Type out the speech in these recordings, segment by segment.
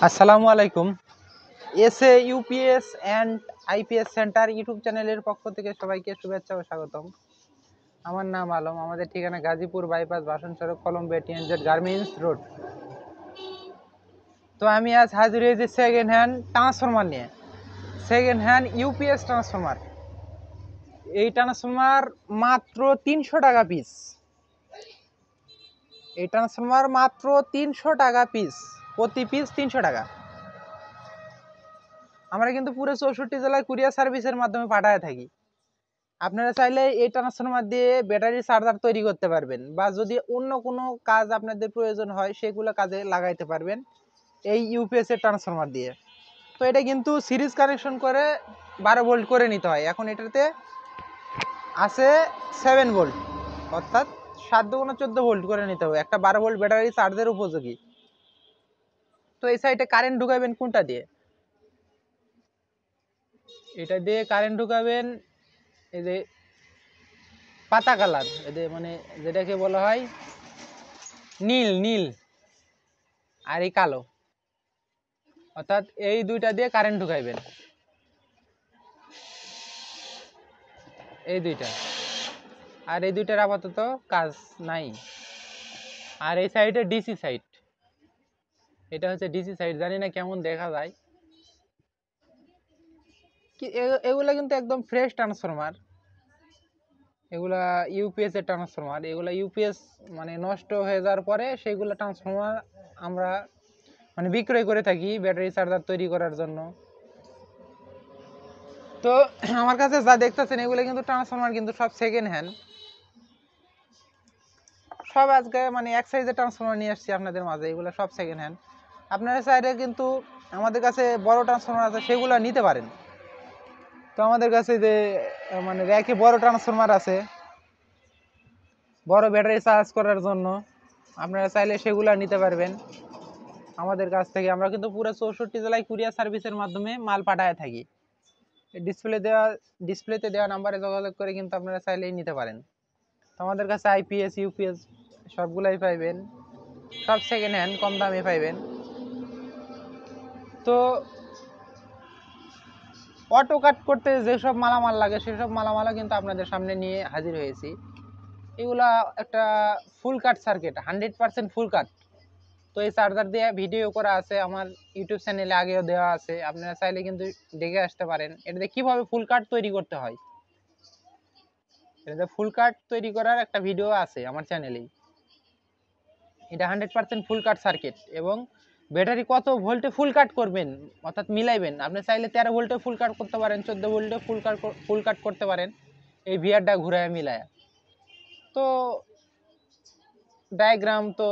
আসসালামু আলাইকুম। SA UPS and IPS centre YouTube চ্যানেলের পক্ষ থেকে সবাইকে শুভেচ্ছা ও স্বাগতম। আমার নাম আলম। আমাদের ঠিকানা গাজীপুর বাইপাস বাসন সড়ক কলম্বিয়া টিএনজেড গার্মেন্টস রোড। তো আমি আজ হাজির হয়েছি সেকেন্ড হ্যান্ড ট্রান্সফরমার নিয়ে। Second hand UPS transformer. এই ট্রান্সফরমার মাত্র 300 টাকা পিস। এই ট্রান্সফরমার মাত্র 300 টাকা পিস, প্রতি পিস 300 টাকা। আমরা কিন্তু পুরো 64 জেলায় কুরিয়ার সার্ভিসের মাধ্যমে পাঠায় থাকি। আপনারা চাইলে এই ট্রান্সফরমার দিয়ে ব্যাটারি চার্জার তৈরি করতে পারবেন, বা যদি অন্য কোনো কাজ আপনাদের প্রয়োজন হয় সেগুলো কাজে লাগাইতে পারবেন এই ইউপিএস এর ট্রান্সফরমার দিয়ে। তো এটা কিন্তু সিরিজ কানেকশন করে 12 ভোল্ট করে নিতে হয়। এখন এটাতে আছে 7 ভোল্ট, অর্থাৎ 7 দুগুণে 14 ভোল্ট করে নিতে হবে, একটা 12 ভোল্ট ব্যাটারি চার্জের উপযোগী। তো এই সাইডে কারেন্ট ঢুকাবেন কোনটা দিয়ে? এটা দিয়ে কারেন্ট ঢুকাবেন এই যে পাতা কালার, এদের মানে যেটাকে বলা হয় নীল নীল, আর এই কালো, অর্থাৎ এই দুইটা দিয়ে কারেন্ট ঢুকাইবেন, এই দুইটা। আর এই দুইটার আপাতত কাজ নাই। আর এই সাইডে ডিসি সাইড, এটা হচ্ছে ডিসি সাইড। জানি না কেমন দেখা যায়, কি এগুলা কিন্তু একদম ফ্রেশ ট্রান্সফরমার। এগুলা ইউপিএস এর ট্রান্সফরমার। এগুলা ইউপিএস মানে নষ্ট হয়ে যাওয়ার পরে সেইগুলা ট্রান্সফরমার আমরা মানে বিক্রয় করে থাকি ব্যাটারি চার্জার তৈরি করার জন্য। তো আমার কাছে যা দেখতেছেন এগুলো কিন্তু ট্রান্সফরমার, কিন্তু সব সেকেন্ড হ্যান্ড। সব আজকে মানে এক সাইজের ট্রান্সফরমার নিয়ে আসছি আপনাদের মাঝে, এগুলো সব সেকেন্ড হ্যান্ড। আপনারা চাইলে কিন্তু আমাদের কাছে বড় ট্রান্সফরমার আছে, সেগুলো নিতে পারেন। তো আমাদের কাছে যে মানে র্যাকে বড় ট্রান্সফরমার আছে বড় ব্যাটারি চার্জ করার জন্য, আপনারা চাইলে সেগুলো নিতে পারবেন আমাদের কাছ থেকে। আমরা কিন্তু পুরো 64 জেলায় কুরিয়ার সার্ভিসের মাধ্যমে মাল পাঠায় থাকি। ডিসপ্লেতে দেওয়া নাম্বারে যোগাযোগ করে কিন্তু আপনারা চাইলেই নিতে পারেন। তো আমাদের কাছে আইপিএস ইউপিএস সবগুলাই পাইবেন, সব সেকেন্ড হ্যান্ড, কম দামে পাইবেন। তো অটো কাট করতে যেসব মালামাল লাগে সেসব মালামালও কিন্তু আপনাদের সামনে নিয়ে হাজির হয়েছি। এগুলা একটা ফুল কাট সার্কিট, 100% ফুল কাট। তো এই চার্জার দিয়ে ভিডিও করা আছে আমার ইউটিউব চ্যানেলে, আগেও দেওয়া আছে, আপনারা চাইলে কিন্তু দেখে আসতে পারেন এটাতে কিভাবে ফুল কাট তৈরি করতে হয়। এটাতে ফুল কাট তৈরি করার একটা ভিডিও আছে আমার চ্যানেলেই। এটা 100% ফুল কাট সার্কিট, এবং ব্যাটারি কত ভোল্টে ফুল কাট করবেন অর্থাৎ মিলাইবেন। আপনি চাইলে 13 ভোল্টে ফুল কাট করতে পারেন, 14 ভোল্টে ফুল কাট করতে পারেন, এই ভিআরটা ঘুরায় মিলায়। তো ডায়াগ্রাম তো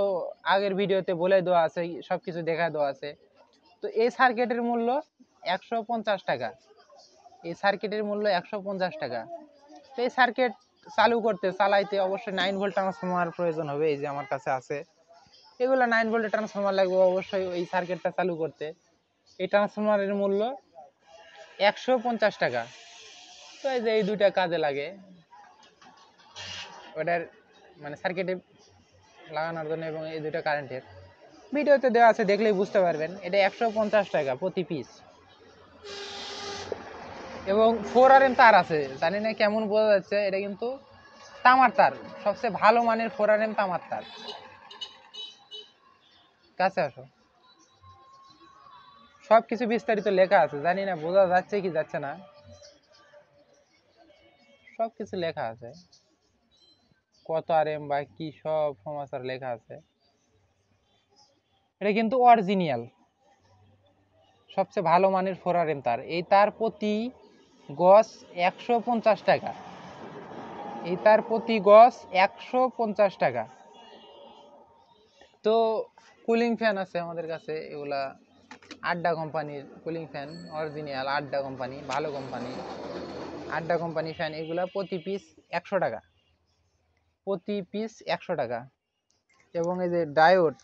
আগের ভিডিওতে বলে দেওয়া আছে, সব কিছু দেখা দেওয়া আছে। তো এই সার্কিটের মূল্য 150 টাকা। এই সার্কিটের মূল্য 150 টাকা। তো এই সার্কিট চালু করতে চালাইতে অবশ্যই 9 ভোল্ট ট্রান্সফরমার প্রয়োজন হবে। এই যে আমার কাছে আছে, এগুলো 9 ভোল্টের ট্রান্সফরমার লাগবে অবশ্যই এই সার্কিটটা চালু করতে। এই ট্রান্সফরমারের মূল্য 150 টাকা। তো এই যে এই দুইটা কাজে লাগে, ওটার মানে সার্কিটে লাগানোর জন্য, এবং এই দুইটা কারেন্টের ভিডিওতে দেওয়া আছে, দেখলেই বুঝতে পারবেন। এটা 150 টাকা প্রতি পিস। এবং 4RM তার আছে, জানি না কেমন বোঝা যাচ্ছে, এটা কিন্তু তামার তার, সবচেয়ে ভালো মানের 4RM তামার তার। কাছে আসো, সব কিছু বিস্তারিত লেখা আছে, জানি না বোঝা যাচ্ছে কি যাচ্ছে না, সব কিছু লেখা আছে, কত আরএম বা কি সব সমাচার লেখা আছে। এটা কিন্তু অরিজিনাল সবচেয়ে ভালো মানের 4RM তার। এই তার প্রতি গজ 150 টাকা। এই তার প্রতি গজ 150 টাকা। তো কুলিং ফ্যান আছে আমাদের কাছে, এগুলা আড্ডা কোম্পানির কুলিং ফ্যান, অরিজিনাল আড্ডা কোম্পানি, ভালো কোম্পানি, আড্ডা কোম্পানি ফ্যান। এগুলা প্রতি পিস 100 টাকা, প্রতি পিস 100 টাকা। এবং এই যে ডায়োড,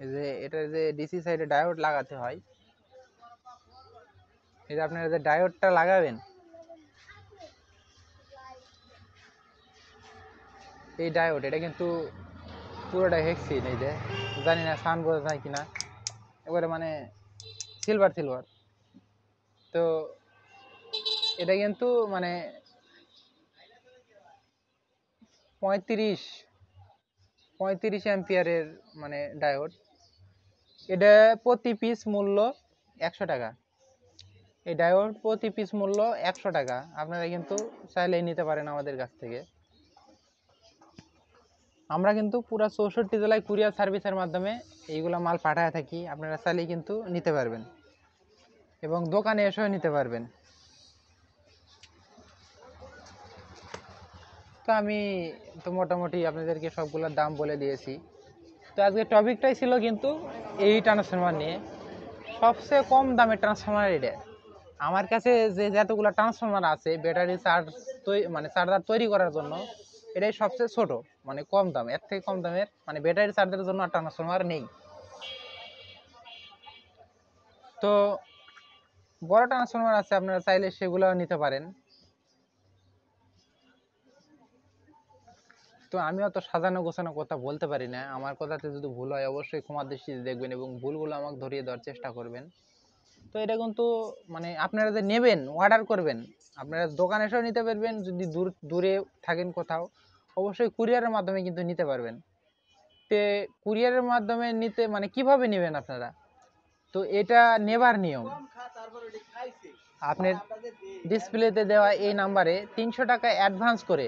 এই যে এটা যে ডিসি সাইডে ডায়োড লাগাতে হয়, এই যে আপনারা যে ডায়োডটা লাগাবেন, এই ডায়োড, এটা কিন্তু পুরোটা হেক্সিন, এই যে জানি না সাউন্ড বোঝা যায় কিনা, এবারে মানে সিলভার সিলভার। তো এটা কিন্তু মানে 35 অ্যাম্পিয়ারের মানে ডায়োড। এটা প্রতি পিস মূল্য 100 টাকা। এই ডায়োড প্রতি পিস মূল্য 100 টাকা। আপনারা কিন্তু চাইলেই নিতে পারেন আমাদের কাছ থেকে। আমরা কিন্তু পুরো 64 জেলায় কুরিয়ার সার্ভিসের মাধ্যমে এইগুলো মাল পাঠায় থাকি। আপনারা চাইলেই কিন্তু নিতে পারবেন এবং দোকানে এসেও নিতে পারবেন। তো আমি তো মোটামুটি আপনাদেরকে সবগুলোর দাম বলে দিয়েছি। তো আজকে টপিকটাই ছিল কিন্তু এই ট্রান্সফরমার নিয়ে। সবচেয়ে কম দামের ট্রান্সফরমার এটা। আমার কাছে যে যতগুলো ট্রান্সফরমার আছে ব্যাটারি চার্জ মানে চার্জার তৈরি করার জন্য, এটাই সবচেয়ে ছোট মানে কম দাম। এর থেকে কম দামের মানে ব্যাটারি চার্জারের জন্য ট্রান্সফরমার নেই। তো বড় ট্রান্সফরমার আছে, আপনারা চাইলে সেগুলো নিতে পারেন। তো আমি অত সাজানো গোছানো কথা বলতে পারি না। আমার কথাতে যদি ভুল হয় অবশ্যই ক্ষমার দৃষ্টিতে দেখবেন এবং ভুলগুলো আমাকে ধরিয়ে দেওয়ার চেষ্টা করবেন। তো এটা কিন্তু মানে আপনারা যে নেবেন, অর্ডার করবেন, আপনারা দোকানে এসেও নিতে পারবেন। যদি দূরে থাকেন কোথাও, অবশ্যই কুরিয়ারের মাধ্যমে কিন্তু নিতে পারবেন। তে কুরিয়ারের মাধ্যমে নিতে মানে কিভাবে নেবেন আপনারা? তো এটা নেবার নিয়ম, আপনার ডিসপ্লেতে দেওয়া এই নাম্বারে 300 টাকা অ্যাডভান্স করে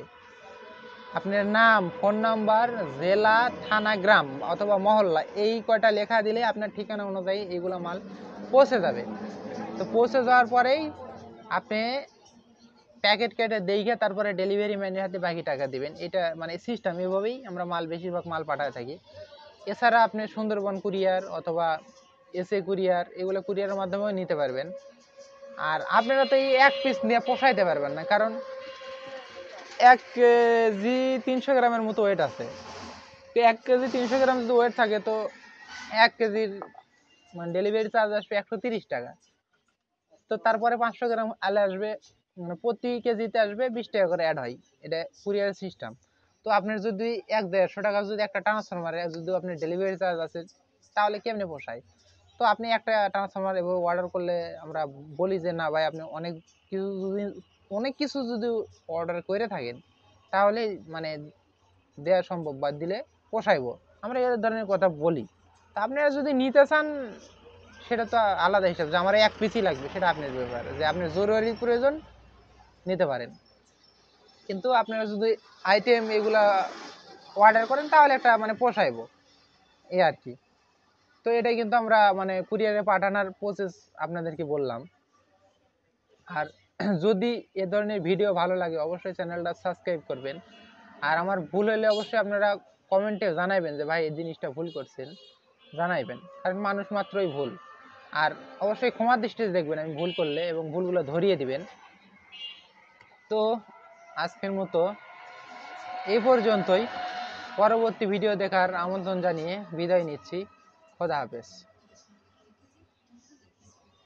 আপনার নাম, ফোন নাম্বার, জেলা, থানা, গ্রাম অথবা মহল্লা এই কয়টা লেখা দিলে আপনার ঠিকানা অনুযায়ী এইগুলো মাল পৌঁছে যাবে। তো পৌঁছে যাওয়ার পরেই আপনি প্যাকেট কেটে দেখে তারপরে ডেলিভারি ম্যানের হাতে বাকি টাকা দিবেন। এটা মানে সিস্টেম, এভাবেই আমরা বেশিরভাগ মাল পাঠাতে থাকি। এছাড়া আপনি সুন্দরবন কুরিয়ার অথবা এসএ কুরিয়ার, এগুলো কুরিয়ারের মাধ্যমেও নিতে পারবেন। আর আপনারা তো এই এক পিস নিয়ে পোষাইতে পারবেন না, কারণ 1 কেজি 300 গ্রামের মতো ওয়েট আছে। তো 1 কেজি 300 গ্রাম যদি ওয়েট থাকে, তো 1 কেজির মানে ডেলিভারি চার্জ আসবে 130 টাকা। তো তারপরে 500 গ্রাম আলে আসবে, মানে প্রতি কেজিতে আসবে 20 টাকা করে অ্যাড হয়। এটা কুরিয়ারের সিস্টেম। তো আপনার যদি 150 টাকা যদি একটা ট্রান্সফরমারে যদি আপনার ডেলিভারি চার্জ আছে, তাহলে কেমনে পোষায়? তো আপনি একটা ট্রান্সফরমার এভাবে অর্ডার করলে আমরা বলি যে না ভাই, আপনি অনেক কিছু যদি অর্ডার করে থাকেন, তাহলে মানে দেওয়া সম্ভব বা দিলে পোষাইব, আমরা এই ধরনের কথা বলি। তা আপনারা যদি নিতে চান সেটা তো আলাদা হিসাব, যে আমার 1 পিসই লাগবে, সেটা আপনার ব্যাপার, যে আপনার জরুরি প্রয়োজন নিতে পারেন। কিন্তু আপনারা যদি আইটেম এগুলা অর্ডার করেন তাহলে একটা মানে পোষাইব, এই আর কি। তো এটাই কিন্তু আমরা মানে কুরিয়ারে পাঠানোর প্রসেস আপনাদেরকে বললাম। আর যদি এ ধরনের ভিডিও ভালো লাগে অবশ্যই চ্যানেলটা সাবস্ক্রাইব করবেন। আর আমার ভুল হলে অবশ্যই আপনারা কমেন্টে জানাবেন যে ভাই এই জিনিসটা ভুল করছেন, জানাইবেন, কারণ মানুষ মাত্রই ভুল। আর অবশ্যই ক্ষমার দৃষ্টিতে দেখবেন আমি ভুল করলে, এবং ভুলগুলো ধরিয়ে দিবেন। তো আজকের মতো এই পর্যন্তই। পরবর্তী ভিডিও দেখার আমন্ত্রণ জানিয়ে বিদায় নিচ্ছি। খোদা হাফেজ।